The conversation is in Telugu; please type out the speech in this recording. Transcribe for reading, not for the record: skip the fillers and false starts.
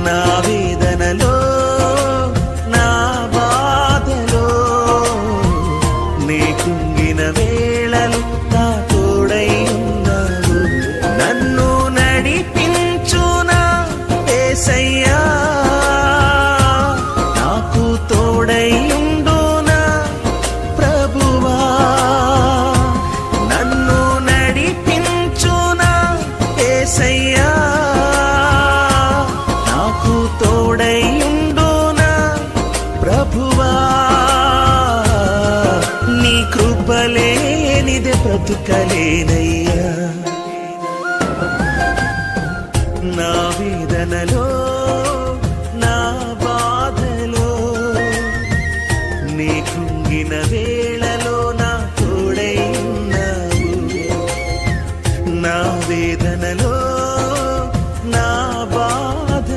నా వేదనలో నా బాధలో నీ కుంగిన వేళలు నా తోడై ఉన్నావు. నన్ను నడిపించునా యేసయ్యా, నాకు తోడై ఉండునా ప్రభువా. నన్ను నడిపించునా యేసయ్యా, నాకు తోడై ఉండునా ప్రభువా. నీ కృపలేనిదే బ్రతుకలేనయ్యా. నా వేదనలో